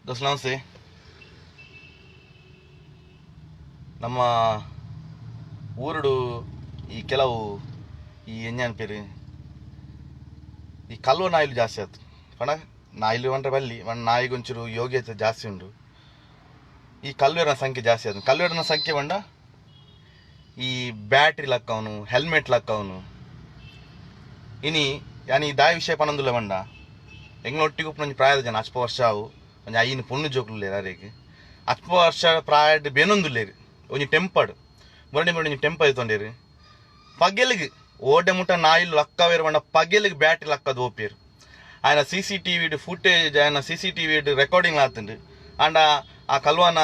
ದೋಸ್ತ ನಮ್ಮ ಊರುಡು ಈ ಕೆಲವು ಈ ಎಂಜಾನ್ ಪೇರು ಈ ಕಲ್ವ ನಾಯಿಲು ಜಾಸ್ತಿ ಆಯ್ತು ಪಣ ನಾಯಿಲು ಅಂದ್ರೆ ಬಲ್ಲಿ ಒಂದು ನಾಯಿಗೊಂಚೂರು ಯೋಗ್ಯತೆ ಜಾಸ್ತಿ ಉಂಟು. ಈ ಕಲ್ವೇರನ ಸಂಖ್ಯೆ ಜಾಸ್ತಿ ಆಯ್ತು. ಕಲ್ವೇರನ ಸಂಖ್ಯೆ ಬಂಡ ಈ ಬ್ಯಾಟ್ರಿ ಲಕ್ಕವನು ಹೆಲ್ಮೆಟ್ ಲಕ್ಕವನು ಇನಿ ಯಾನಿ ದಾಯ ವಿಷಯ ಪನೊಂದುಲ್ಲ ಬಂಡ ಎಂಗ್ಳೊಟ್ಟಿಗೆ ಉಪ್ಪು ಪ್ರಾಯದ ಜನ 10 ವರ್ಷ ಅವು ಒಂಜಿ ಐನು ಪೊಣ್ಣು ಜೋಕುಲೇರು ಅರೆಗೆ 10 ವರ್ಷ ಪ್ರಾಯಡ್ ಬೇನೊಂದುಲ್ಲೇರು ಒಂಜಿ ಟೆಂಪಡ್ ಮುರಡಿ ಟೆಂಪ ಇತ್ತೊಂಡೇರು ಪಗೆಲಿಗೆ ಓಡೆ ಮುಟ್ಟ ನಾಯಿಲು ಲಕ್ಕವೇರು ಬಂಡ ಪಗೆಲಿಗೆ ಬ್ಯಾಟ್ರಿ ಲಕ್ಕದು ಓಪೇರು ఆయన CCTV ಫುಟೇಜ್ ఆయన CCTV ರೆಕಾರ್ಡಿಂಗ್ ಆತುಂಡು ಅಂಡ ಆ ಕಲ್ವಾನ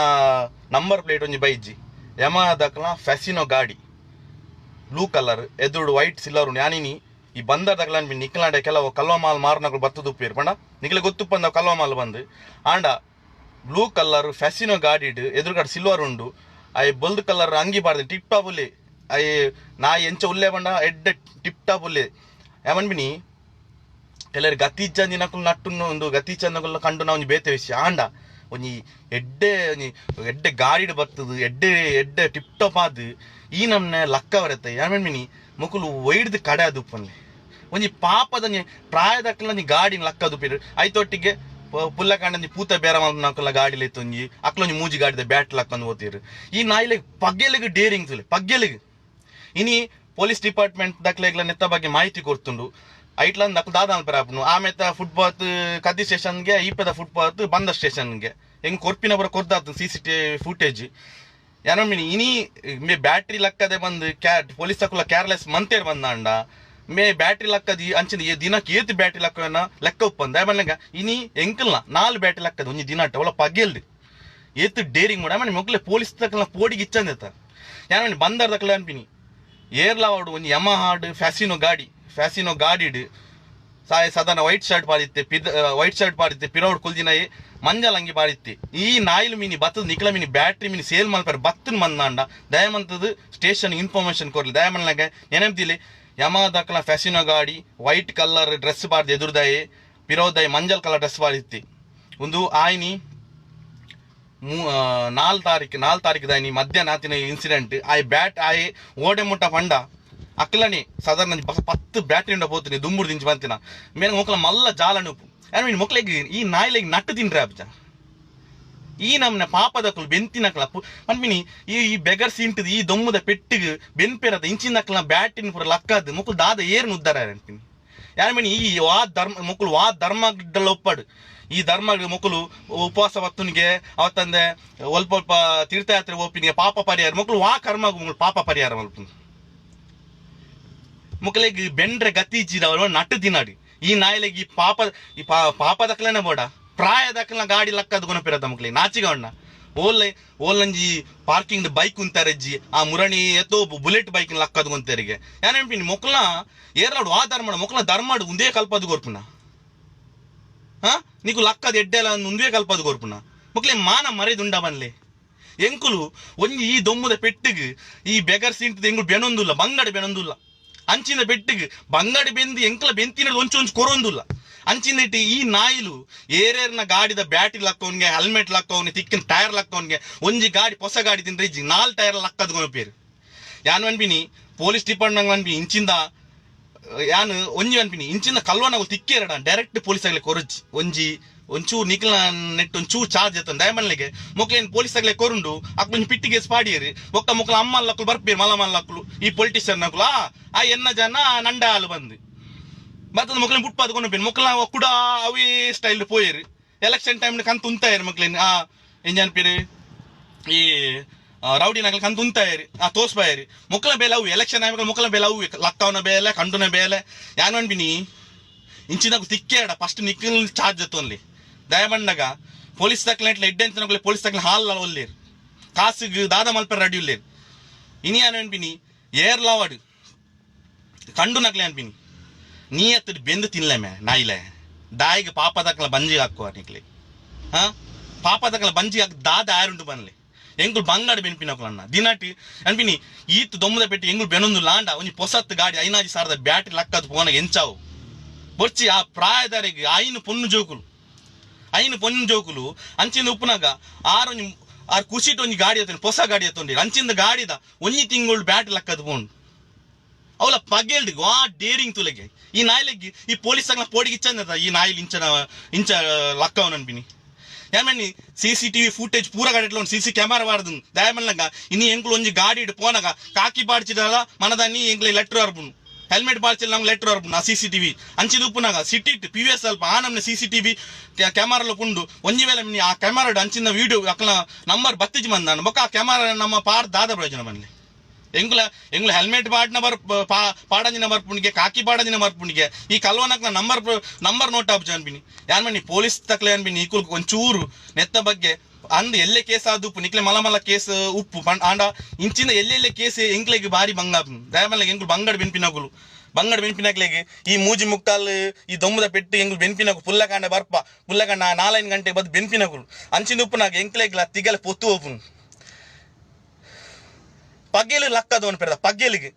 ನಂಬರ್ ಪ್ಲೇಟ್ ಒಂಜಿ ಬೈಜಿ ಯಮಹದಕ್ಲ ಫೆಸಿನೋ ಗಾಡಿ ಬ್ಲೂ ಕಲರ್ ಎದುರು ವೈಟ್ ಸಿಲ್ಲರ್ ಉಂಡು ಯಾನಿನಿ ಈ ಬಂದರ್ ತಗಲಾನ್ ಬಿ ನಿಕ್ಲಾಂಡೆ ಕೆಲವು ಕಲ್ವ ಮಾಲ್ ಮಾರ್ನಗಳು ಬತ್ತದು ಉಪ್ಪೇರು ಪಂಡ ನಿಕ್ಲೆ ಗೊತ್ತುಪ್ಪಂದ ಕಲ್ವ ಮಾಲ್ ಬಂದು ಆಂಡ ಬ್ಲೂ ಕಲರ್ ಫೆಸಿನೋ ಗಾಡಿ ಎದುರುಗಡೆ ಸಿಲ್ವರ್ ಉಂಡು ಅಯ್ಯ ಬೊಲ್ದು ಕಲರ್ ಅಂಗಿ ಬಾರ್ದು ಟಿಪ್ ಟಾಪ್ ಉಲ್ಲೆ ಅಯ್ಯ ನಾ ಎಂಚ ಉಲ್ಲೆ ಬಂಡ ಎಡ್ಡೆ ಟಿಪ್ ಟಾಪ್ ಉಲ್ಲೆ ಏಮನ್ ಬಿನಿ ಕೆಲವರು ಗತಿ ಚಂದಿನಕುಲು ನಟ್ಟುನ್ನು ಒಂದು ಗತಿ ಚಂದಕುಲು ಕಂಡು ನಾವು ಒಂಜಿ ಬೇತೆ ವಿಷಯ ಆಂಡ ಒಂಜಿ ಎಡ್ಡೆ ಗಾಡಿ ಬರ್ತದು ಎಡ್ಡೆ ಟಿಪ್ ಟಾಪ್ ಆದ್ ಈ ನಮ್ನೆ ಲಕ್ಕ ಬರತ್ತೆ ಏಮನ್ ಬಿನಿ ಮುಕುಲು ಒಯ್ಡ್ದು ಕಡೆ ಅದು ಉಪ್ಪನ್ಲೆ ಒಂಜಿ ಪಾಪದ ಪ್ರಾಯದಕ್ಕಲ ಒಂಜಿ ಗಾಡಿನ ಲಕ್ಕದು ಉಪ್ಪಿರು ಐತೊಟ್ಟಿಗೆ ಪುಲ್ಲ ಕಂಡ ಪೂತ ಬೇರೆ ಮಲ್ಪನಕಲ್ಲ ಗಾಡಿಲಿ ಎತ್ತೊಂಜಿ ಅಕ್ಲೊಂಜಿ ಮೂಜಿ ಗಾಡಿದ ಬ್ಯಾಟ್ ಲಕ್ಕಂದು ಓತಿರು ಈ ನಾಯಿಲೆಗ್ ಪಗ್ಗೆಲಿಗೆ ಡೇರಿಂಗ್ ತುಲೆ ಪಗ್ಗೆಲಿಗೆ ಇನಿ ಪೊಲೀಸ್ ಡಿಪಾರ್ಟ್ಮೆಂಟ್ ದಕ್ಲೆಗ್ಲ ನೆತ್ತ ಬಗ್ಗೆ ಮಾಹಿತಿ ಕೊಡ್ತುಂಡು ಐಟ್ಲಂದ್ ಅಕ್ಲು ದಾದ ಅಲ್ಪರಾಪನು ಆಮೇತ ಫುಟ್ಪಾತ್ ಕದ್ದಿ ಸ್ಟೇಷನ್ಗೆ ಈಪದ ಫುಟ್ಪಾತ್ ಬಂದ ಸ್ಟೇಷನ್ಗೆ ಹೆಂಗ್ ಕೊರ್ಪಿನ ಬರ ಕೊರ್ದಾತು CCTV ಫುಟೇಜ್ ಯಾನೊಮ್ಮಿನಿ ಇನಿ ಮೇ ಬ್ಯಾಟ್ರಿ ಲಕ್ಕದೆ ಬಂದು ಪೊಲೀಸ್ ತಕ್ಕುಲ ಕೇರ್ಲೆಸ್ ಮಂತೇರ್ ಬಂದಾಂಡ ಮೇ ಬ್ಯಾಟ್ರಿ ಲಕ್ಕದಿ ಅಂಚಿನ ದಿನಕ್ಕೆ ಏತ್ ಬ್ಯಾಟ್ರಿ ಲಕ್ಕನ ಲೆಕ್ಕ ಉಪ್ಪಂದ ಆಮೇಲೆ ಇನಿ ಎಂಕಲ್ನ 4 ಬ್ಯಾಟ್ರಿ ಲಕ್ಕದ ಒಂಜಿ ದಿನ ಅವಳ ಪಗೆಲ್ದು ಏತ್ ಡೇರಿಂಗ್ ಮಾಡ ಆಮೇಲೆ ಮೊಕ್ಲೆ ಪೊಲೀಸ್ ತಕ್ಕಲ ಪೋಡಿಗೆ ಇಚ್ಚಂದೆತ ಯಾನ ಬಂದರ್ ತಕ್ಕಲ ಅನ್ಪಿನಿ ಏರ್ಲಾವಾಡು ಒಂಜಿ ಯಮಹಾಡ್ ಫ್ಯಾಸಿನೋ ಗಾಡಿಡ್ ಸಾಧಾರಣ ವೈಟ್ ಶರ್ಟ್ ಪಾಡಿತ್ತೆ ಪಿರೌಡ್ ಕುಲ್ದಿನಾಯಿ ಮಂಜಲ್ ಅಂಗಿ ಪಾಡಿತ್ತೆ ಈ ನಾಯಿಲು ಮೀನಿ ಬತ್ತದ ನಿಕ್ಲ ಮೀನಿ ಬ್ಯಾಟ್ರಿ ಮೀನಿ ಸೇಲ್ ಮಲ್ಪರ್ ಬತ್ತನ್ ಮಂದಾಂಡ ದಯಮಂತದ ಸ್ಟೇಷನ್ ಇನ್ಫಾರ್ಮೇಶನ್ ಕೊರ್ಲಿ ದಯಮನ್ಲಾಗ ನೆನಪಿದಿಲಿ ಯಮದಕ್ಲ ಫ್ಯಾಸಿನೋ ಗಾಡಿ ವೈಟ್ ಕಲರ್ ಡ್ರೆಸ್ ಪಾಡ್ದು ಎದುರುದಾಯಿ ಪಿರೋದಾಯಿ ಮಂಜಲ್ ಕಲರ್ ಡ್ರೆಸ್ ಪಾಡಿತ್ತೆ ಒಂದು ಆಯ್ನಿ 4 ತಾರೀಕು ದಾಯ್ನಿ ಮಧ್ಯಾಹ್ನ ಆತಿನ ಇನ್ಸಿಡೆಂಟ್ ಆಯ್ ಬ್ಯಾಟ್ ಆಯ್ ಓಡೆ ಮುಟ್ಟ ಪಂಡ ಅಕ್ಲನಿ ಸಾಧಾರಣ 10 ಬ್ಯಾಟ್ರಿ ಉಂಡ ಪೋತೀನಿ ದುಂಬುಡು ದಿಂಚಿ ಬಂತಿನ ಮೇಲೆ ಮೊಕ್ಲ ಮಲ್ಲ ಜಾಲನು ಉಪ್ಪು ಮೊಕ್ಲೆಗೆ ಈ ನಾಯಿಲೆಗೆ ನಟ್ಟು ತಿನ್ರಿ ಅಬ್ಜ ಈ ನಮ್ನ ಪಾಪದಕ್ಕಲು ಬೆಂತಿನಕ್ಲ ಅನ್ಪಿನಿ ಈ ಬೆಗರ್ ಸೀಂಟದ ಈ ದೊಮ್ಮದ ಪೆಟ್ಟಿಗೆ ಬೆನ್ಪೇರದ ಇಂಚಿನಕ್ಲ ಬ್ಯಾಟಿನ ಪೂರ ಲಕ್ಕದ್ದು ಮೊಕ್ಕಲು ದಾದ ಏರ್ನು ಉದ್ದಾರ ಅನ್ಪಿನಿ ಯಾರಮನಿ ಈ ವಾ ಧರ್ಮಗಳ ಒಪ್ಪಡು ಈ ಧರ್ಮ ಮೊಕ್ಕಲು ಉಪವಾಸ ವತ್ತುನಿಗೆ ಅವತ್ತಂದೆ ಒಲ್ಪ ತೀರ್ಥಯಾತ್ರೆ ಓಪಿನಿಗೆ ಪಾಪ ಪರಿಹಾರ ಮೊಕ್ಕಲು ವಾ ಕರ್ಮ ಪಾಪ ಪರಿಹಾರ ಮಲ್ಪು ಮುಕ್ಕಲೆಗೆ ಬೆಂಡ್ರೆ ಗತಿಜಿದವರು ನಟ್ಟು ತಿನ್ನಾಡಿ ಈ ನಾಯಿಲೆಗೆ ಈ ಪಾಪದಕ್ಲೇನೆ ಬೋಡ ಪ್ರಾಯದಕ್ಲ ಗಾಡಿ ಲಕ್ಕದ ಗುಣಪಿರದ ಮುಕ್ಲಿಗೆ ನಾಚಿಗಣ್ಣ ಓಲ್ಲಂಜಿ ಪಾರ್ಕಿಂಗ್ ಬೈಕ್ ಉಂತಾರಜ್ಜಿ ಆ ಮುರಣಿ ಎತ್ತೋ ಬುಲೆಟ್ ಬೈಕ್ ಲಕ್ಕದ ಗುಂತರಿಗೆ ಏನೆಂಪಿನಿ ಮೊಕ್ಲ ಏರ್ಲಾಡು ಆ ಧರ್ಮ ಮೊಕ್ಲ ಧರ್ಮಾಡು ಉಂದೇ ಕಲ್ಪದ ಗೋರ್ಪುನ ನೀಕು ಲಕ್ಕದ ಎಡ್ಡೆಲ್ಲ ಉಂದೇ ಕಲ್ಪದ ಗೋರ್ಪುನ ಮೊಕ್ಲೆ ಮಾನ ಮರೆದುಂಡ ಬನ್ಲೆ ಎಂಕುಲು ಒಂಜಿ ಈ ದೊಮ್ಮದ ಪೆಟ್ಟಿಗೆ ಈ ಬೆಗರ್ ಸೀಂಟದ ಎಂಗುಳು ಬೆನೊಂದುಲ್ಲ ಬಂಗಡಿ ಬೆನೊಂದುಲ್ಲ ಅಂಚಿನ ಬೆಟ್ಟಿಗೆ ಬಂಗಡಿ ಬೆಂದು ಎಂಕಲ ಬೆಂತಿನ ಒಂಚೊಂಚು ಕೊರೊಂದುಲ್ಲ ಅಂಚಿನ ಈ ನಾಯಿಲು ಏರೇರ್ನ ಗಾಡಿದ ಬ್ಯಾಟ್ರಿ ಲಕ್ಕವನ್ಗೆ ಹೆಲ್ಮೆಟ್ ಲಕ್ಕವನ್ಗೆ ತಿಕ್ಕಿನ ಟೈರ್ ಲಕ್ಕವನ್ಗೆ ಒಂಜಿ ಗಾಡಿ ಹೊಸ ಗಾಡಿ ತಿಂದ್ರೆ 4 ಟೈರ್ ಲಕ್ಕದ ಪೇರು ಯಾನ್ ಅನ್ಪಿನಿ ಪೊಲೀಸ್ ಡಿಪಾರ್ಟ್ಮೆಂಟ್ ಅನ್ಪಿ ಇಂಚಿಂದ ಯಾನು ಒಂಜಿ ಅನ್ಪಿನಿ ಇಂಚಿಂದ ಕಲ್ವನಾಗು ತಿಕ್ಕೇರಡ ಡೈರೆಕ್ಟ್ ಪೊಲೀಸ್ ಆಗ್ಲಿ ಕೊರಜಿ ಒಂಚೂರು ನಿಕ್ಲ ನೆಟ್ ಒಂಚೂರು ಚಾರ್ಜ್ ಎತ್ತ ದಯಮನ್ಲೆಗೆ ಮೊಕ್ಲೇನು ಪೊಲೀಸ್ ಆಗ್ಲೇ ಕೊರುಂಡು ಅಕ್ಲು ಪಿಟ್ಟಿಗೆ ಪಾಡಿಯರಿ ಒಕ್ಕ ಮೊಕ್ಲ ಅಮ್ಮಲ್ಲಕ್ಕಲು ಬರ್ಪೇರು ಮಲ್ಲಕ್ಕಲು ಈ ಪೊಲಿಟಿಷಿಯನ್ ನಕಲು ಆ ಎನ್ನ ಜನ ನಂಡ ಹಾಲು ಬಂದು ಮತ್ತೊಂದು ಮೊಕ್ಲೇನು ಬುಟ್ಪಾದ ಕೊಂಡು ಮೊಕ್ಲ ಕೂಡ ಅವೇ ಸ್ಟೈಲ್ ಪೋಯರು ಎಲೆಕ್ಷನ್ ಟೈಮ್ ಕಂತು ಉಂತಾಯರು ಮೊಕ್ಲೇನು ಎಂಜಾನ್ಪೇರು ಈ ರೌಡಿ ನಗಲ್ ಕಂತು ಉಂತಾಯರಿ ತೋಸ್ಬಾಯರಿ ಮೊಕ್ಲ ಬೇಲೆ ಅವು ಎಲೆಕ್ಷನ್ ಆಯ್ತು ಮೊಕ್ಲ ಬೇಲೆ ಅವು ಲಕ್ಕವನ ಬೇಲೆ ಕಂಡುನ ಬೇಲೆ ಯಾನು ಅನ್ಬಿನಿ ಇಂಚಿನಾಗ ತಿಕ್ಕೇಡ ಫಸ್ಟ್ ನಿಕ್ಕಲ್ ಚಾರ್ಜ್ ಎತ್ತೊನ್ಲಿ ದಯಮಂಡಗ ಪೊಲೀಸ್ ತಕ್ಲೆಂಟ್ಲ ಎಡ್ಡೆಂತ ಪೊಲೀಸ್ ತಕ್ಲ ಹಾಲ್ ಒಲ್ಲೇರು ಕಾಸಿಗೆ ದಾದ ಮಲ್ಪರ ರೆಡಿ ಉಲ್ಲೇರು ಇನಿ ಏನು ಅನ್ಪಿನಿ ಏರ್ಲಾವಾಡು ಕಂಡು ನಕ್ಲೆ ಅನ್ಪಿನಿ ನೀ ಎತ್ತದು ಬೆಂದು ತಿನ್ಲೆ ಮೇ ನಾಯಿಲೆ ದಾಯಿಗೆ ಪಾಪದಕ್ಲ ಬಂಜಿಗೆ ಹಾಕುವ ನಿಕ್ಲಿ ಪಾಪದಕ್ಲ ಬಂಜಿಗೆ ಹಾಕಿ ದಾದ ಆರುಂಟು ಬನ್ಲೆ ಎಂಗುಳು ಬಂಗಾಡಿ ಬೆನ್ಪಿನಕ್ಲಣ್ಣ ದಿನಾಟಿ ಅನ್ಪಿನಿ ಈತ್ ದೊಮ್ಮದ ಪೆಟ್ಟಿ ಎಂಗುಳು ಬೆನೊಂದು ಲಾಂಡ ಒಂಜಿ ಪೊಸತ್ತು ಗಾಡಿ 5,000 ಬ್ಯಾಟ್ರಿ ಲಕ್ಕದ ಪೋನಾಗ ಎಂಚಾವು ಬೊಚ್ಚಿ ಆ ಪ್ರಾಯದರಿಗೆ ಆಯ್ನು ಪೊನ್ನು ಜೋಕುಲು ಐನು ಪೊನ್ ಜೋಕುಲು ಅಂಚಿಂದ ಉಪ್ಪುನಾಗ ಆರು ಕುಸಿಟ್ ಒಂಜಿ ಗಾಡಿ ಎತ್ತೊಂಡು ಹೊಸ ಗಾಡಿ ಎತ್ತೊಂಡಿ ಅಂಚಿಂದ ಗಾಡಿದ ಒಂಜಿ ತಿಂಗಳು ಬ್ಯಾಟ್ ಲಕ್ಕದು ಬೋಂಡು ಅವಳ ಪಗೆಲ್ಡಿ ವಾ ಡೇರಿಂಗ್ ತುಲೆಗೆ ಈ ನಾಯಿಲೆಗೆ ಈ ಪೊಲೀಸ್ ಅಂಗ್ಲ ಪೋಡಿಗಿಚ್ಚಂದ ಈ ನಾಯಿಲ್ ಇಂಚ ಲಕ್ಕವನ್ ಅನ್ಪಿನಿ ಯಾಮನಿ CCTV ಫುಟೇಜ್ ಪೂರ ಗಾಡಿ ಒಂದು CC ಕ್ಯಾಮರಾ ವಾರ್ದು ದಯಮಲ್ನಾಗ ಇನ್ನು ಎಂಕ್ಲು ಒಂಜಿ ಗಾಡಿ ಇಟ್ಟು ಪೋನಾಗ ಕಾಕಿ ಪಾಡ್ಚಿದಲ್ಲ ಮನದಾನಿ ಎಂಕ್ಲೆ ಲೆಟ್ರ್ ಅರ್ಬುನು ಹೆಲ್ಮೆಟ್ ಬಾಳ್ಚಿಲ್ಲ ನಮ್ಗೆ ಲೆಟ್ರ್ ಅರ್ಬುನು ಆ CCTV ಅಂಚಿದ ಉಪ್ಪುನಾಗ ಸಿಟ್ಟಿಟ್ಟು PVS ಅಲ್ಪ ಆ ನಮ್ನೆ CCTV ಕ್ಯಾಮರಾలో ಪುಂಡು ಒಂಜಿ ವೇಳೆ ಆ ಕ್ಯಾಮರಾ ಅಂಚಿನ ವಿಡಿಯೋ ಅಕ್ಲ ನಂಬರ್ ಬತ್ತಿಜ್ ಮಂದಾನು ಬೊಕ್ಕ ಆ ಕ್ಯಾಮರಾ ನಮ್ಮ ಪಾಡ್ ದಾದ ಪ್ರಯೋಜನ ಬನ್ನಿ ಎಂಗ್ಲ ಹೆಲ್ಮೆಟ್ ಪಾಡ್ನ ಪಾಡಂಜಿನ ಬರ್ಪುಣಿಗೆ ಕಾಕಿ ಪಾಡಂಜಿನ ಬರ್ಪುಣಿಗೆ ಈ ಕಲ್ವನಕ್ನ ನಂಬರ್ ನೋಟ್ ಆಪ್ ಅನ್ಬಿನಿ ಯಾನ್ ಬನ್ನಿ ಪೊಲೀಸ್ ತಕ್ಲೆ ಅನ್ಬಿನಿ ಈಕುಲ್ ಒಂಚೂರು ನೆತ್ತ ಬಗ್ಗೆ ಅಂದ್ ಎಲ್ಲೇ ಕೇಸ್ ಆದ ಉಪ್ಪು ನಿಕ್ಲೆ ಮಲ ಕೇಸ್ ಉಪ್ಪು ಆಂಡ ಇಂಚಿಂದ ಎಲ್ಲೆಲ್ಲೇ ಕೇಸ್ ಎಂಕ್ಲೆಗೆ ಬಾರಿ ಬಂಗಾಪು ದಯಮಲ್ಲ ಎಂಕ್ಲು ಬಂಗಡ್ ಬೆನ್ಪಿನಾಗ್ಲೆಗೆ ಈ ಮೂಜಿ ಮುಕ್ಕಾಲ್ ಈ ದೊಮ್ಮದ ಪೆಟ್ಟು ಎಂಗ್ಲು ಬೆನ್ಪಿನಗು ಪುಲ್ಲಕಾಂಡ ಬರ್ಪ ಪುಲ್ಲಕಾಂಡ 4 ಗಂಟೆ ಬದ್ ಬೆನ್ಪಿನಗುಲು ಅಂಚಿನ ಉಪ್ಪುನಾಗ ಎಂಕ್ಲೆಗ್ಲ ತಿಗಲ ಪೊತ್ತು ಓಪುನು ಪಗ್ಗೆಲು ಲಕ್ಕದು ಅನ್ಪೆರ್ದ ಪಗ್ಗೆಲಿಗೆ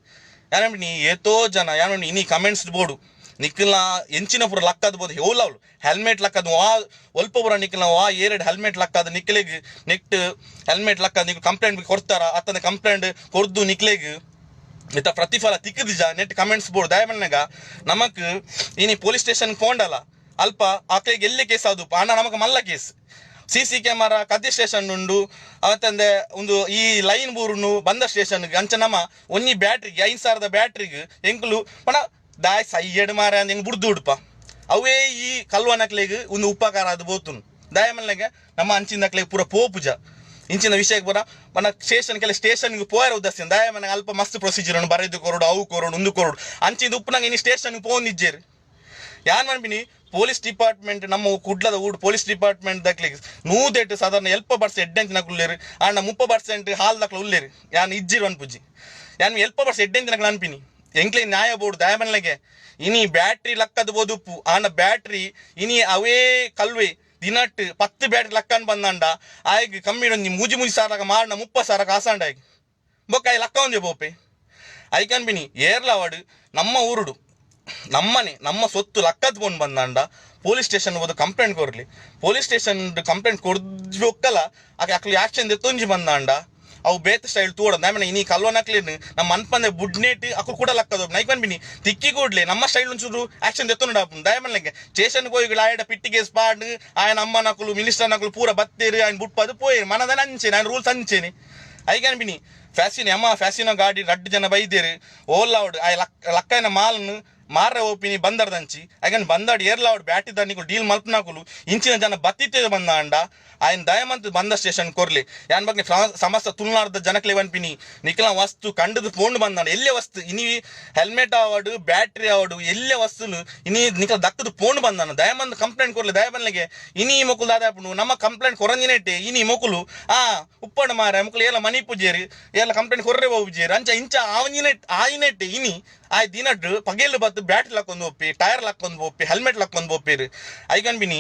ಯಾನಂಬಿ ಏತೋ ಜನ ಯಾನು ಇನಿ ಕಮೆಂಟ್ಸ್ ಬೋಡು ನಿಕ್ಲ ಎಂಚಿನ ಪುರ ಲಕ್ಕದ ಬೋದು ಹೋಲವ್ಲು ಹೆಲ್ಮೆಟ್ ಲಕ್ಕದು ವಾ ಒಲ್ಪ ಪುರ ನಿಕ್ಲ ವಾ 2 ಹೆಲ್ಮೆಟ್ ಲಕ್ಕದು ನಿಕ್ಲೆಗೆ ನೆಕ್ಟ್ ಹೆಲ್ಮೆಟ್ ಲಕ್ಕದು ನಿಕ್ಲು ಕಂಪ್ಲೇಂಟ್ ಕೊಡ್ತಾರ ಅತ್ತನ ಕಂಪ್ಲೇಂಟ್ ಕೊಡ್ದು ನಿಕ್ಲೆಗೆ ಇತ್ತ ಪ್ರತಿಫಲ ತಿಕ್ಕದಿಜ ನೆಟ್ ಕಮೆಂಟ್ಸ್ ಬೋರ್ಡ್ ದಯಮನ್ನಾಗ ನಮಕ್ ಇನಿ ಪೊಲೀಸ್ ಸ್ಟೇಷನ್ ಪೋಂಡಲ್ಲ ಅಲ್ಪ ಆಕೆಗೆ ಎಲ್ಲೇ ಕೇಸ್ ಆದು ಅಣ್ಣ ನಮಕ್ ಮಲ್ಲ ಕೇಸ್ CC ಕ್ಯಾಮರಾ ಕದ್ದೆ ಸ್ಟೇಷನ್ ಉಂಡು ಅವತ್ತಂದೆ ಒಂದು ಈ ಲೈನ್ ಬೂರುನು ಬಂದ ಸ್ಟೇಷನ್ಗೆ ಅಂಚ ನಮ್ಮ ಒಂಜಿ ಬ್ಯಾಟ್ರಿಗೆ 5,000 ಬ್ಯಾಟ್ರಿಗೆ ಎಂಕ್ಲು ಪಣ ದಾಯ್ ಸೈಯಡ್ ಮಾರ ಅಂತ ಹೆಂಗೆ ಬುಡ್ದು ಉಡುಪ ಅವೇ ಈ ಕಲ್ವನಕ್ಲೆಗೆ ಒಂದು ಉಪಕಾರ ಅದು ಬೋತುನು ದಯಮಲ್ನಾಗ ನಮ್ಮ ಅಂಚಿನಕ್ಲೆಗೆ ಪೂರ ಪೋಪುಜ ಇಂಚಿನ ವಿಷಯಕ್ಕೆ ಬರ ಮನ ಸ್ಟೇಷನ್ಗೆ ಪೋಯರ ಉದ್ದೇಶ ದಯಮನ್ನಾಗ ಅಲ್ಪ ಮಸ್ತ್ ಪ್ರೊಸೀಜರ್ ಉಂಡು ಬರೆದು ಕೊರೋಡು ಅವು ಕೊರೋಡು ಒಂದು ಕೊರೋಡು ಅಂಚಿಂದ ಉಪ್ಪುನಾಗ ಇನ್ನು ಸ್ಟೇಷನ್ಗೆ ಪೋನಿಜ್ಜೇರಿ ಯಾನ್ ಮಾಡ್ಬಿನಿ ಪೊಲೀಸ್ ಡಿಪಾರ್ಟ್ಮೆಂಟ್ ನಮ್ಮ ಕುಡ್ಲದ ಊಡು ಪೊಲೀಸ್ ಡಿಪಾರ್ಟ್ಮೆಂಟ್ ದಕ್ಲಿಗೆ 100 ಸಾಧಾರಣ 70% ಎಡ್ಡೆಂಚಿನಕ್ ಉಳ್ಳೇರು ಅಣ್ಣ 30% ಹಾಲ್ ದಕ್ಲ ಉಳ್ಳೇರು ಯಾನ್ ಇಜ್ಜಿರು ಅನ್ಪುಜಿ ಯಾನ್ 70% ಎಡ್ಡೆಂಚಿನಕ್ ಅನ್ಪಿನಿ ಎಂಕ್ಲೆ ನ್ಯಾಯ ಬೋರ್ಡು ದಯಮನ್ಲೆಗೆ ಇನಿ ಬ್ಯಾಟ್ರಿ ಲಕ್ಕದ ಬೋದುಪ್ಪು ಆನ ಬ್ಯಾಟ್ರಿ ಇನಿ ಅವೇ ಕಲ್ವೆ ದಿನಟ್ 10 ಬ್ಯಾಟ್ರಿ ಲಕ್ಕನ್ ಬಂದಂಡ ಆಯ್ಗೆ ಕಮ್ಮಿ ಒಂದು ಮುಜಿ ಸಾರಾಗ ಮಾಡ 30 ಸಾರಾಗ ಆಸಾಂಡ ಆಯ್ಗೆ ಬೊಕ್ಕ ಆಯ್ ಲಕ್ಕ ಒಂದೇ ಬೋಪೆ ಐಕನ್ಬಿನಿ ಏರ್ಲವಾಡು ನಮ್ಮ ಊರುಡು ನಮ್ಮನೆ ನಮ್ಮ ಸೊತ್ತು ಲಕ್ಕದ್ ಕೊಂಡು ಬಂದಂಡ ಪೊಲೀಸ್ ಸ್ಟೇಷನ್ ಹೋದ ಕಂಪ್ಲೇಂಟ್ ಕೊರ್ಲಿ ಪೊಲೀಸ್ ಸ್ಟೇಷನ್ ಕಂಪ್ಲೇಂಟ್ ಕೊಡ್ಬೇಕಲ್ಲ ಅಕ್ಲಿ ಆಕ್ಷನ್ ಎತ್ತೊಂಜಿ ಬಂದಂಡ ಅವು ಬೇತ ಸ್ಟೈಲ್ ತೋಡ ನಮ್ಮನೆ ಇನಿ ಕಲ್ವನಕ್ಲೇನು ನಮ್ಮ ಅನ್ಪಂದೆ ಬುಡ್ನೇಟ್ ಅಕ್ಕು ಕೂಡ ಲಕ್ಕದ ನೈಕನ್ಬಿನಿ ತಿಕ್ಕಿ ಕೂಡ್ಲೆ ನಮ್ಮ ಸ್ಟೈಲ್ ಒಂಚೂರು ಆಕ್ಷನ್ ಎತ್ತೊಂಡು ದಯಮನ್ಲೆಗೆ ಸ್ಟೇಷನ್ಗೆ ಹೋಗಿ ಆಯಡ ಪಿಟ್ಟಿಗೆ ಸ್ಪಾಡ್ ಆಯನ ಅಮ್ಮ ನಕಲು ಮಿನಿಸ್ಟರ್ ನಕಲು ಪೂರ ಬತ್ತೇರಿ ఆయన ಬುಟ್ಪದು ಪೋಯೇರಿ ಮನದನ ಅಂಚೇನೆ ఆయన ರೂಲ್ಸ್ ಅಂಚೇನೆ ಐಕನ್ಬಿನಿ ಫ್ಯಾಸಿನ್ ಅಮ್ಮ ಫ್ಯಾಸಿನ ಗಾಡಿ 2 ಜನ ಬೈದೇರಿ ಓಲ್ಲಾವ್ಡು ಆ ಲಕ್ಕನ ಮಾಲ್ನು ಮಾರ್ರೆ ಓಪಿನಿ ಬಂದರ್ದಂಚಿ ಆಗನ್ ಬಂದಾಡಿ ಏರ್ಲಾವ್ಡು ಬ್ಯಾಟಿದ ನಿಕುಲು ಡೀಲ್ ಮಲ್ಪನಾಕುಲು ಇಂಚಿನ ಜನ ಬತ್ತಿತ್ತೆ ಬಂದ ಅಂಡ ఆయన ದಯಮಂತ್ ಬಂದ ಸ್ಟೇಷನ್ ಕೊರ್ಲಿ ಯಾನ್ ಬಗ್ಗೆ ಸಮಸ್ತ ತುಳುನಾಡದ ಜನಕ್ಲೆ ಅನ್ಪಿನಿ ನಿಖಲ ವಸ್ತು ಕಂಡದು ಪೋಂಡು ಬಂದಾಂಡ ಎಲ್ಲೇ ವಸ್ತು ಇನಿ ಹೆಲ್ಮೆಟ್ ಆವಡು ಬ್ಯಾಟ್ರಿ ಆವಡು ಎಲ್ಲೇ ವಸ್ತುನು ಇನಿ ನಿಖಲ ದಕ್ಕದು ಪೋಂಡು ಬಂದಾನ ದಯಮಂತ್ ಕಂಪ್ಲೇಂಟ್ ಕೊರ್ಲಿ ದಯಮನ್ಲೆಗೆ ಇನಿ ಮೊಕುಲು ದಾದಾಪುಂಡು ನಮ್ಮ ಕಂಪ್ಲೇಂಟ್ ಕೊರಂಜಿನೆಟ್ಟೆ ಇನಿ ಮೊಕುಲು ಉಪ್ಪಣ ಮಾರ ಮೊಕುಲು ಎಲ್ಲ ಮನಿ ಪೂಜೇರಿ ಎಲ್ಲ ಕಂಪ್ಲೇಂಟ್ ಕೊರ್ರೆ ಹೋಗ್ಜೇರಿ ಅಂಚ ಇಂಚ ಆಯಿನೆಟ್ಟೆ ಇನಿ ಆಯ್ ದಿನಟ್ಟು ಪಗೆಲ್ಲು ಬತ್ತು ಬ್ಯಾಟ್ರಿ ಲಕ್ಕೊಂದು ಒಪ್ಪಿ ಟೈರ್ ಲಕ್ಕೊಂದು ಒಪ್ಪಿ ಹೆಲ್ಮೆಟ್ ಲಕ್ಕೊಂದು ಒಪ್ಪಿರಿ ಐಕನ್ಬಿನಿ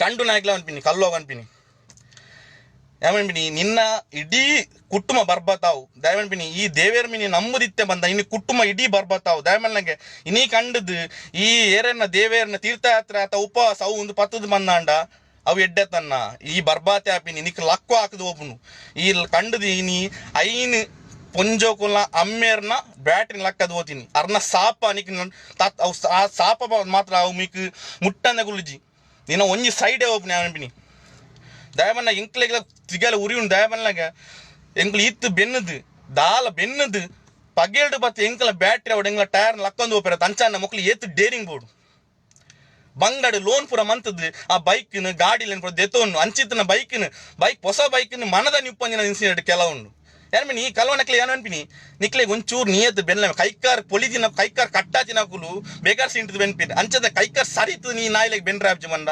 ಕಂಡು ನಾಯ್ಕಲ ಅನ್ಪಿನಿ ಕಲ್ಲೋಗ ಅನ್ಪಿನಿ ಏಮನ್ಬಿನಿ ನಿನ್ನ ಇಡೀ ಕುಟುಂಬ ಬರ್ಬತಾವು ದಯಮನ್ಬಿನಿ ಈ ದೇವೇರ್ ಮಿನಿ ನಂಬುದಿತ್ತೆ ಬಂದ ಇನ್ನು ಕುಟುಂಬ ಇಡೀ ಬರ್ಬತಾವು ದಯಮನ್ಲಂಗೆ ಇನ್ನೀ ಕಂಡದು ಈ ಏರನ್ನ ದೇವೇರ್ನ ತೀರ್ಥಯಾತ್ರೆ ಆತ ಉಪವಾಸ ಅವು ಒಂದು 10 ಬಂದಾಂಡ ಅವು ಎಡ್ಡೆತನ್ನ ಈ ಬರ್ಬಾತೆ ಆಪಿನಿ ನಿಕ್ ಲಕ್ಕು ಹಾಕದು ಒಬ್ಬನು ಈ ಕಂಡದು ಇನಿ ಐನ್ ಪೊಂಜೋಕುಲ್ನ ಅಮ್ಮೇರ್ನ ಬ್ಯಾಟ್ರಿ ಲಕ್ಕದು ಓತೀನಿ ಅರ್ನ ಸಾಪ ನಿಕ್ ಅವು ಆ ಸಾಪ ಮಾತ್ರ ಅವು ಮಿಕ್ ಮುಟ್ಟಂದ ಗುಲ್ಜಿ ನೀನು ಒಂಜಿ ಸೈಡೇ ಓಪನ್ ಅನ್ಪಿನಿ ದಯಮನ್ನ ಎಂಕ್ಲೆಗ ತಿಗಲ ಉರಿ ಉಂಡು ದಯಮನ್ನಾಗ ಎಂಕ್ಲು ಇತ್ತು ಬೆನ್ನದು ದಾಲ ಬೆನ್ನದು ಪಗೇಲ್ಡು ಬತ್ತು ಎಂಕ್ಲ ಬ್ಯಾಟ್ರಿ ಅವಡು ಎಂಗ್ಲ ಟೈರ್ನ ಲಕ್ಕೊಂದು ಹೋಗ್ಯಾರ ತಂಚಾನ ಮಕ್ಳು ಏತು ಡೇರಿಂಗ್ ಬೋರ್ಡು ಬಂಗಡು ಲೋನ್ ಪುರ ಮಂತದ್ದು ಆ ಬೈಕ್ನು ಗಾಡಿಲೇನು ಪುರ ದೆತ್ತೋನು ಅಂಚಿತ್ತನ ಬೈಕ್ ಹೊಸ ಬೈಕ್ನು ಮನದ ನಿಪ್ಪಂಜಿನ ಇನ್ಸಿಡೆಂಟ್ ಕೆಲವುಂಡು ಯಾನ್ಮಿನಿ ಈ ಕಲ್ವನಕ್ಲೆ ಏನು ಅನ್ಪಿನಿ ನಿಕ್ಲೆ ಒಂಚೂರು ನಿಯತ್ ಬೆನ್ನ ಕೈಕಾರ್ ಪೊಲಿಜಿನ ಕೈಕಾರ್ ಕಟ್ಟಾಚಿನಕುಲು ಬೇಗಾರ್ ಸಿಂಟದು ಬೆನ್ಪಿನಿ ಅಂಚದ ಕೈಕಾರ್ ಸರಿತು ನೀ ನಾಯಿಲೆಗೆ ಬೆನ್ರಾಬ್ಜಿ ಮಂಡ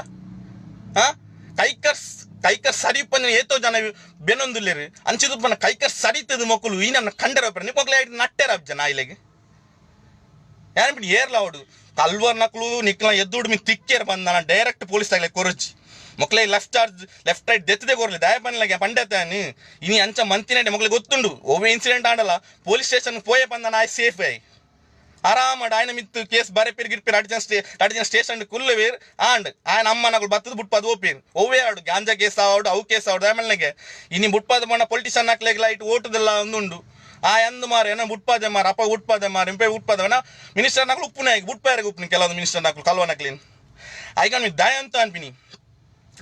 ಕೈಕಾರ್ ಸರಿಪನ್ನ ಏತೋ ಜನ ಬೆನ್ನೊಂದುಲ್ಲೇರು ಅಂಚಿದು ಪನ್ನ ಕೈಕಾರ್ ಸರಿತದು ಮಕ್ಕಳು ಈ ನನ್ನ ಕಂಡರಪ್ಪ ನಿಮ್ಮ ಮಕ್ಳು ನಟ್ಟೆರಾಬ್ಜ ನಾಯಿಲೆಗೆ ಯಾನ್ಬಿಡಿ ಏರ್ಲಾವಡು ಕಲ್ವರ್ ನಕ್ಲು ನಿಕ್ಲ ಎದ್ದುಡು ಮೀ ತಿಕ್ಕೇರ್ ಬಂದ ಡೈರೆಕ್ಟ್ ಪೊಲೀಸ್ ಆಗ್ಲೆ ಕೊರಚಿ ಮೊಕ್ಲೆ ಲೆಫ್ಟ್ ರೈಟ್ ದೆತ್ತದೇ ಕೊರ್ಲಿ ದಯ ಪನ್ಲಗೆ ಪಂಡತಾನು ಇನಿ ಅಂಚ ಮಂತಿನೇ ಮೊಕ್ಲೆ ಗೊತ್ತುಂಡು ಓವೇ ಇನ್ಸಿಡೆಂಟ್ ಆಂಡಲ್ಲ ಪೊಲೀಸ್ ಸ್ಟೇಷನ್ ಪೋಯೆ ಬಂದ ನಾಯ್ ಸೇಫ್ ಆಯ್ ಆರಾಮಾಡು ఆయన ಮಿತ್ತು case ಬರೆಪೇರು ಗಿರ್ಪೇರು ಅಡಿಜನ station Kullu wear and ఆయన ಅಮ್ಮ ನಗಳು ಬತ್ತದು ಬುಟ್ಪಾದ ಓಪೇರು ಒವ್ವೇ ಆಡು ಗಾಂಜಾ ಕೇಸ್ ಆವಡು ಅವು ಕೇಸ್ ಆವಡು ಆಮೇಲೆ ಇನ್ನು ಬುಟ್ಪಾದ ಮಣ್ಣ ಪೊಲಿಟಿಷನ್ ಹಾಕ್ಲೆಗ್ಲ ಇಟ್ಟು ಓಟದೆಲ್ಲ ಒಂದುಂಡು ಆ ಎಂದು ಮಾರ ಏನ ಬುಟ್ಪಾದೆ ಮಾರ ಅಪ್ಪ ಉಟ್ಪಾದೆ ಮಾರ ಎಂಪೆ ಉಟ್ಪಾದವನ ಮಿನಿಸ್ಟರ್ ನಾಕ್ಲು ಉಪ್ಪುನೇ ಬುಟ್ಪಾರಿಗೆ ಉಪ್ಪುನಿ ಕೆಲವೊಂದು ಮಿನಿಸ್ಟರ್ ನಾಕ್ಲು ಕಲ್ವನಕ್ಲಿನ್ ಐಕ ನೀವು ದಯ ಅಂತ ಅನ್ಪಿನಿ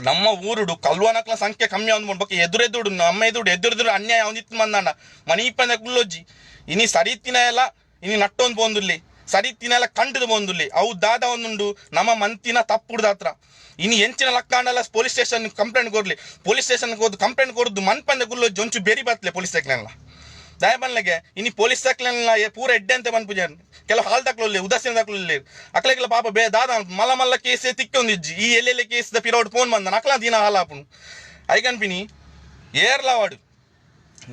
ನಮ್ಮ ಊರುಡು ಕಲ್ವನಕ್ಲ ಸಂಖ್ಯೆ ಕಮ್ಮಿ ಆದ್ ಬಗ್ಗೆ ಎದುರೆದುಡು ನಮ್ಮ ಎದುರು ಅನ್ಯಾಯ ಅವನಿತ್ತು ಮಂದಾಂಡ ಮನೀಪಂದ ಕುಲ್ಲೊಜ್ಜಿ ಇನಿ ಸರಿತಿನ ಎಲ್ಲ ಇನಿ ನಟ್ಟೊಂದು ಪೋಂದುಲ್ಲಿ ಸರಿತಿನ ಎಲ್ಲ ಕಂಡದು ಪೋಂದುಲ್ಲಿ ಅವು ದಾದ ಒಂದುಂಡು ನಮ್ಮ ಮಂತಿನ ತಪ್ಪುಡ್ದ ಹತ್ರ ಇನಿ ಎಂಚಿನ ಲಕ್ಕಾಂಡಲ್ಲ ಪೊಲೀಸ್ ಸ್ಟೇಷನ್ ಕಂಪ್ಲೇಂಟ್ ಕೊಡ್ಲಿ ಪೊಲೀಸ್ ಸ್ಟೇಷನ್ಗೆ ಹೋದ್ ಕಂಪ್ಲೇಂಟ್ ಕೊಡದು ಮನ್ಪಂದ ಕುಲ್ಲೊಜ್ಜಿ ಒಂಚು ಬೇರಿ ಬತ್ತಲೆ ಪೊಲೀಸ್ ಸ್ಟೇಷನ್ಲ ದಯ ಬನ್ಲೆಗೆ ಇನಿ ಪೊಲೀಸ್ ಸ್ಟೇಷನ್ಲ ಪೂರ ಎಡ್ಡೆ ಅಂತ ಬಂದ್ಪುಜಾರ ಕೆಲವು ಹಾಲ್ ದಾಖಲು ಉದಾಸೀನ ದಾಖಲು ಅಕ್ಲೆಗೆಲ್ಲ ಪಾಪ ದಾದ ಮಲ್ಲ ಕೇಸೇ ತಿಕ್ಕೊಂದಿಜ್ಜಿ ಈ ಎಲ್ಲೆಲ್ಲಿ ಕೇಸ್ ದ ಪಿರೋಡ್ ಫೋನ್ ಬಂದ ಅಕ್ಲ ದಿನ ಹಾಲಾಪುನು ಐಕನ್ಪಿನಿ ಏರ್ಲವಾಡು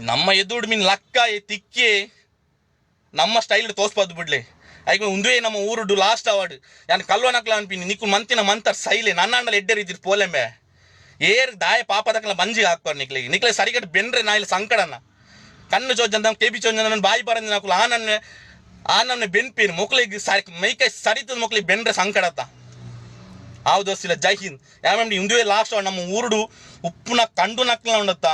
ನಮ್ಮ ಎದುಡು ಮೀನು ಲಕ್ಕ ತಿಕ್ಕಿ ನಮ್ಮ ಸ್ಟೈಲ್ ತೋರ್ಸ್ಬಾರ್ದು ಬಿಡ್ಲೆ ಐಕ ಒಂದೇ ನಮ್ಮ ಊರುಡು ಲಾಸ್ಟ್ ಅವಾರ್ಡ್ ಯಾನ್ ಕಲ್ವನಕ್ಲ ಅನ್ಪಿನಿ ನಿಕ್ಕು ಮಂತಿನ ಮಂತರ್ ಸೈಲೆ ನನ್ನ ಅಂಡಲ್ಲಿ ಎಡ್ಡೆರಿದ್ದಿರು ಪೋಲೆಂಬೆ ಏರ್ ದಾಯ ಪಾಪದಕ್ಲ ಮಂಜಿಗೆ ಹಾಕ್ತಾರೆ ನಿಕ್ಲೆ ಸರಿಗಟ್ಟು ಬೆಂದ್ರೆ ನಾ ಇಲ್ಲಿ ಸಂಕಡನ ಕಣ್ಣು ಚೋಜಂದ ಕೆಬಿ ಚೋಜಂದ ಬಾಯಿ ಬರಂದ ನಾಕುಲು ಆ ನನ್ನ ಬೆನ್ಪೇನು ಮೊಕ್ಳಿಗೆ ಮೈಕೈ ಸರಿತದ ಮೊಕ್ಳಿಗೆ ಬೆಂದ್ರೆ ಸಂಕಡತ್ತ ಆವ್ ದೋಸ್ತಿಲ್ಲ ಜೈ ಹಿಂದ್ ಯಾಮಿ ಒಂದೇ ಲಾಸ್ಟ್ ಅವಾರ್ಡ್ ನಮ್ಮ ಊರುಡು ಉಪ್ಪುನ ಕಂಡು ನಕ್ಲ ಉಂಡತ್ತ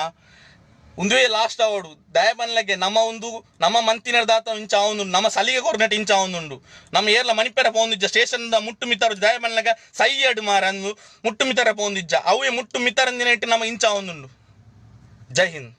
ಒಂದೇ ಲಾಸ್ಟ್ ಅವಾರ್ಡು ದಯ ಬನ್ಲಗೆ ನಮ್ಮ ಮಂತಿನ ದಾತ ಇಂಚ ಒಂದು ನಮ್ಮ ಸಲಿಗೆ ಕೊರ್ನೆಟ್ ಇಂಚ ಒಂದುಂಡು ನಮ್ಮ ಏರ್ಲ ಮಣಿಪೇರ ಪೋಂದಿಜ್ಜ ಸ್ಟೇಷನ್ ಮುಟ್ಟು ಮಿತ್ತಾರು ದಯ ಬನ್ಲಗೆ ಸೈಯಡ್ ಮಾರ ಅಂದು ಮುಟ್ಟು ಮಿತ್ತರ ಪೋಂದಿಜ್ಜ ಅವೇ ಮುಟ್ಟು ಮಿತ್ತಾರಂದಿನ ಇಟ್ಟು ನಮ್ಮ ಇಂಚ ಒಂದುಂಡು ಜೈ ಹಿಂದ್.